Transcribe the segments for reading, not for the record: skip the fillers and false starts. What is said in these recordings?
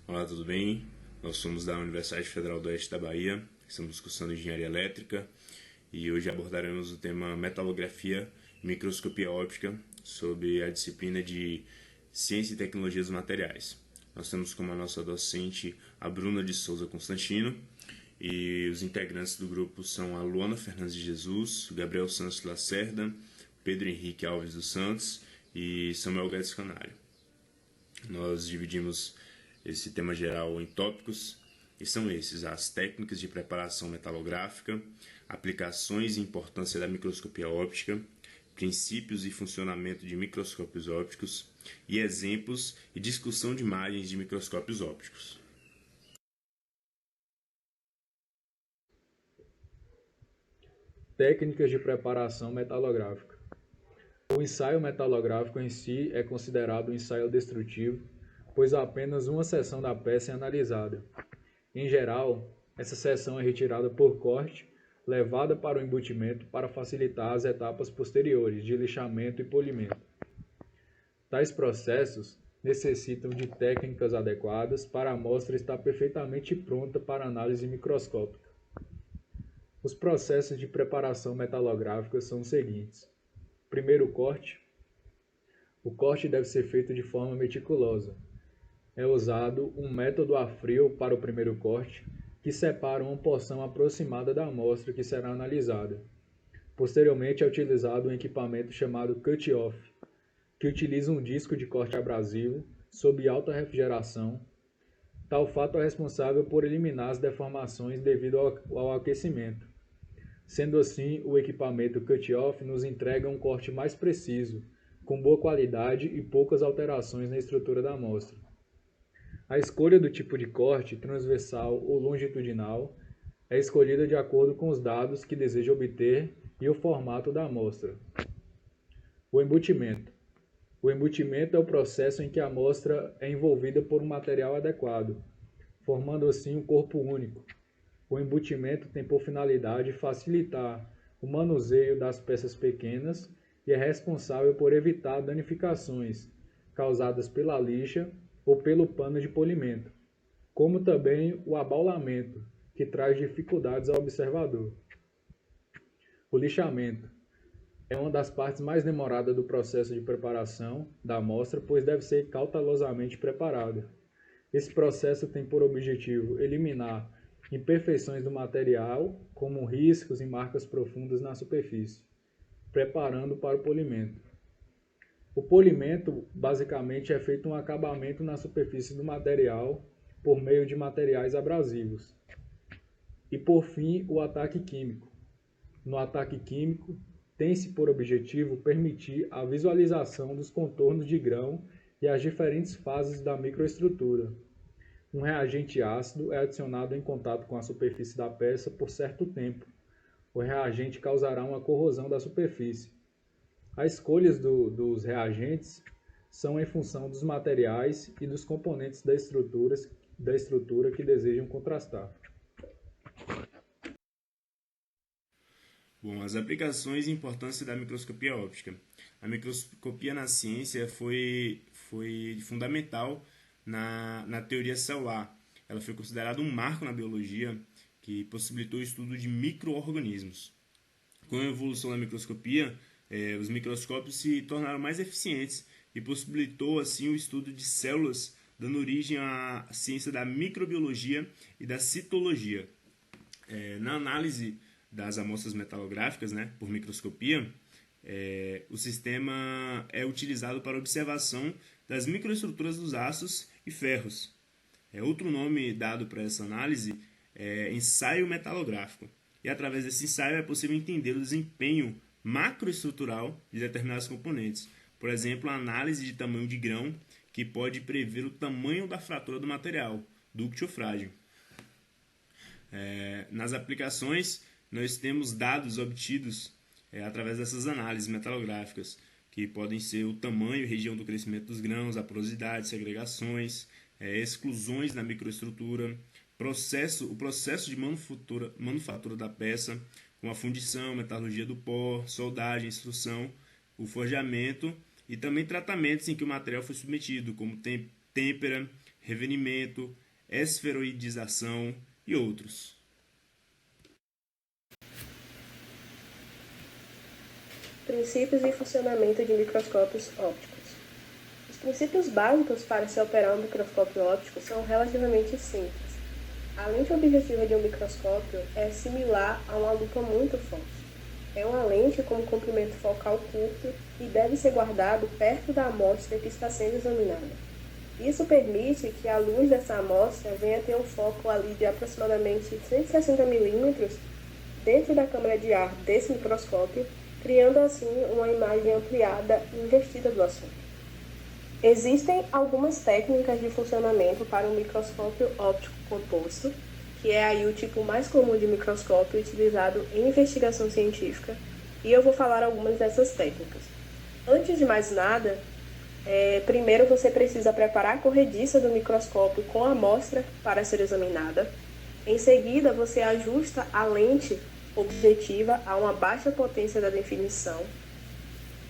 Olá, tudo bem? Nós somos da Universidade Federal do Oeste da Bahia, estamos cursando Engenharia Elétrica e hoje abordaremos o tema Metalografia e Microscopia Óptica sob a disciplina de Ciência e Tecnologia dos Materiais. Nós temos como a nossa docente a Bruna de Souza Constantino e os integrantes do grupo são a Luana Fernandes de Jesus, o Gabriel Santos Lacerda, Pedro Henrique Alves dos Santos e Samuel Guedes Canário. Nós dividimos esse tema geral em tópicos, e são esses: as técnicas de preparação metalográfica, aplicações e importância da microscopia óptica, princípios e funcionamento de microscópios ópticos e exemplos e discussão de imagens de microscópios ópticos. Técnicas de preparação metalográfica. O ensaio metalográfico em si é considerado um ensaio destrutivo, pois apenas uma seção da peça é analisada. Em geral, essa seção é retirada por corte, levada para o embutimento para facilitar as etapas posteriores de lixamento e polimento. Tais processos necessitam de técnicas adequadas para a amostra estar perfeitamente pronta para análise microscópica. Os processos de preparação metalográfica são os seguintes. Primeiro corte. O corte deve ser feito de forma meticulosa. É usado um método a frio para o primeiro corte, que separa uma porção aproximada da amostra que será analisada. Posteriormente é utilizado um equipamento chamado cut-off, que utiliza um disco de corte abrasivo sob alta refrigeração. Tal fato é responsável por eliminar as deformações devido ao aquecimento. Sendo assim, o equipamento cut-off nos entrega um corte mais preciso, com boa qualidade e poucas alterações na estrutura da amostra. A escolha do tipo de corte, transversal ou longitudinal, é escolhida de acordo com os dados que deseja obter e o formato da amostra. O embutimento. O embutimento é o processo em que a amostra é envolvida por um material adequado, formando assim um corpo único. O embutimento tem por finalidade facilitar o manuseio das peças pequenas e é responsável por evitar danificações causadas pela lixa ou pelo pano de polimento, como também o abaulamento, que traz dificuldades ao observador. O lixamento é uma das partes mais demoradas do processo de preparação da amostra, pois deve ser cautelosamente preparada. Esse processo tem por objetivo eliminar imperfeições do material, como riscos e marcas profundas na superfície, preparando para o polimento. O polimento, basicamente, é feito um acabamento na superfície do material por meio de materiais abrasivos. E, por fim, o ataque químico. No ataque químico, tem-se por objetivo permitir a visualização dos contornos de grão e as diferentes fases da microestrutura. Um reagente ácido é adicionado em contato com a superfície da peça por certo tempo. O reagente causará uma corrosão da superfície. As escolhas dos reagentes são em função dos materiais e dos componentes da estrutura que desejam contrastar. Bom, as aplicações e importância da microscopia óptica. A microscopia na ciência foi fundamental na teoria celular. Ela foi considerada um marco na biologia que possibilitou o estudo de micro-organismos. Com a evolução da microscopia, os microscópios se tornaram mais eficientes e possibilitou assim o estudo de células, dando origem à ciência da microbiologia e da citologia. Na análise das amostras metalográficas, por microscopia, o sistema é utilizado para observação das microestruturas dos aços e ferros. Outro nome dado para essa análise é ensaio metalográfico. E através desse ensaio é possível entender o desempenho macroestrutural de determinados componentes. Por exemplo, a análise de tamanho de grão, que pode prever o tamanho da fratura do material, dúctil ou frágil. Nas aplicações, nós temos dados obtidos através dessas análises metalográficas, que podem ser o tamanho e região do crescimento dos grãos, a porosidade, segregações, exclusões na microestrutura, o processo de manufatura da peça, com a fundição, metalurgia do pó, soldagem, extrução, o forjamento e também tratamentos em que o material foi submetido, como têmpera, revenimento, esferoidização e outros. Princípios e funcionamento de microscópios ópticos. Os princípios básicos para se operar um microscópio óptico são relativamente simples. A lente objetiva de um microscópio é similar a uma lupa muito forte. É uma lente com um comprimento focal curto e deve ser guardado perto da amostra que está sendo examinada. Isso permite que a luz dessa amostra venha ter um foco ali de aproximadamente 160 milímetros dentro da câmara de ar desse microscópio, criando assim uma imagem ampliada e investida do assunto. Existem algumas técnicas de funcionamento para um microscópio óptico composto, que é aí o tipo mais comum de microscópio utilizado em investigação científica, e eu vou falar algumas dessas técnicas. Antes de mais nada, primeiro você precisa preparar a corrediça do microscópio com a amostra para ser examinada. Em seguida, você ajusta a lente objetiva a uma baixa potência da definição.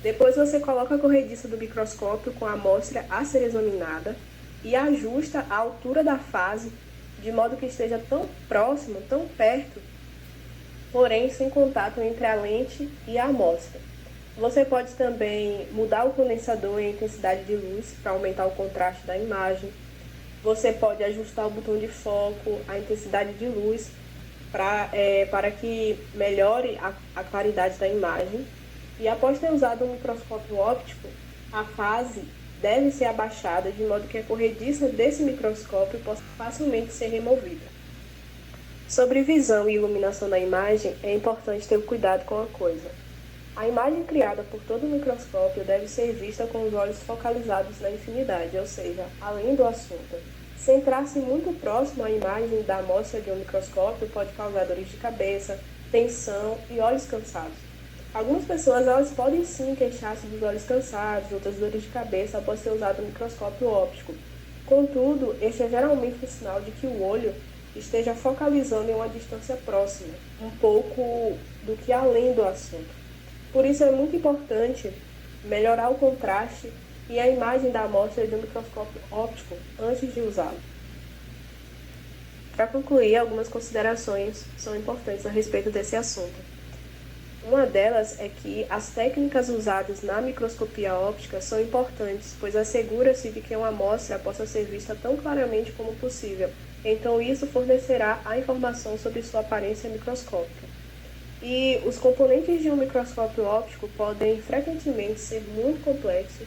Depois você coloca a corrediça do microscópio com a amostra a ser examinada e ajusta a altura da fase de modo que esteja tão próximo, tão perto, porém sem contato entre a lente e a amostra. Você pode também mudar o condensador e a intensidade de luz para aumentar o contraste da imagem. Você pode ajustar o botão de foco, a intensidade de luz, para que melhore a claridade da imagem. E após ter usado um microscópio óptico, a fase deve ser abaixada de modo que a corrediça desse microscópio possa facilmente ser removida. Sobre visão e iluminação da imagem, é importante ter cuidado com uma coisa. A imagem criada por todo o microscópio deve ser vista com os olhos focalizados na infinidade, ou seja, além do assunto. Centrar-se muito próximo à imagem da amostra de um microscópio pode causar dores de cabeça, tensão e olhos cansados. Algumas pessoas elas podem sim queixar-se dos olhos cansados, outras dores de cabeça após ter usado um microscópio óptico. Contudo, este é geralmente um sinal de que o olho esteja focalizando em uma distância próxima, um pouco do que além do assunto. Por isso é muito importante melhorar o contraste e a imagem da amostra de um microscópio óptico antes de usá-lo. Para concluir, algumas considerações são importantes a respeito desse assunto. Uma delas é que as técnicas usadas na microscopia óptica são importantes, pois assegura-se de que uma amostra possa ser vista tão claramente como possível, então isso fornecerá a informação sobre sua aparência microscópica. E os componentes de um microscópio óptico podem frequentemente ser muito complexos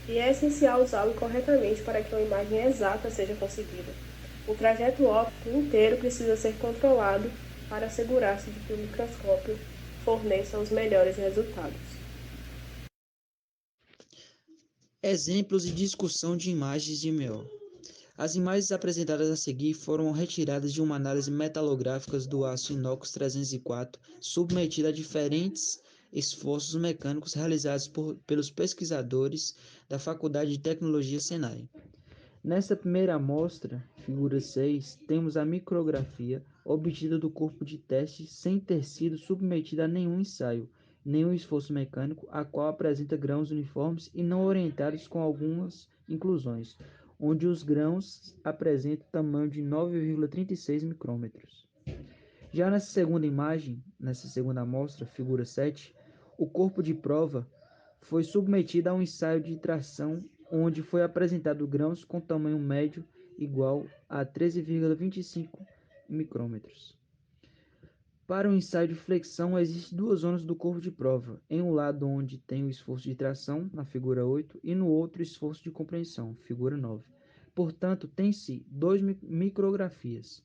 e é essencial usá-lo corretamente para que uma imagem exata seja conseguida. O trajeto óptico inteiro precisa ser controlado para assegurar-se de que o microscópio forneça os melhores resultados. Exemplos e discussão de imagens de MEO. As imagens apresentadas a seguir foram retiradas de uma análise metalográfica do aço inox 304, submetida a diferentes esforços mecânicos realizados pelos pesquisadores da Faculdade de Tecnologia Senai. Nesta primeira amostra, figura 6, temos a micrografia obtida do corpo de teste sem ter sido submetida a nenhum ensaio, nenhum esforço mecânico, a qual apresenta grãos uniformes e não orientados com algumas inclusões, onde os grãos apresentam tamanho de 9,36 micrômetros. Já nessa segunda imagem, nessa segunda amostra, figura 7, o corpo de prova foi submetido a um ensaio de tração onde foi apresentado grãos com tamanho médio igual a 13,25 micrômetros. Para o ensaio de flexão, existem duas zonas do corpo de prova, em um lado onde tem o esforço de tração, na figura 8, e no outro esforço de compreensão, figura 9. Portanto, tem-se 2 micrografias.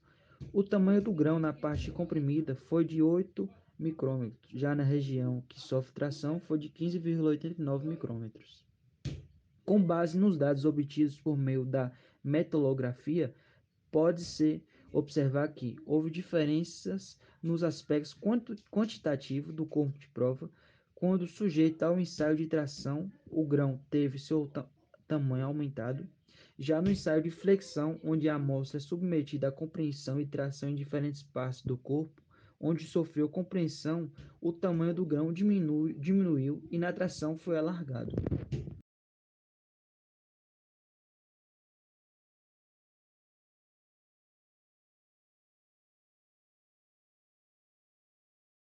O tamanho do grão na parte comprimida foi de 8 micrômetros, já na região que sofre tração foi de 15,89 micrômetros. Com base nos dados obtidos por meio da metalografia, pode-se observar que houve diferenças nos aspectos quantitativos do corpo de prova. Quando sujeito ao ensaio de tração, o grão teve seu tamanho aumentado. Já no ensaio de flexão, onde a amostra é submetida à compreensão e tração em diferentes partes do corpo, onde sofreu compreensão, o tamanho do grão diminuiu e na tração foi alargado.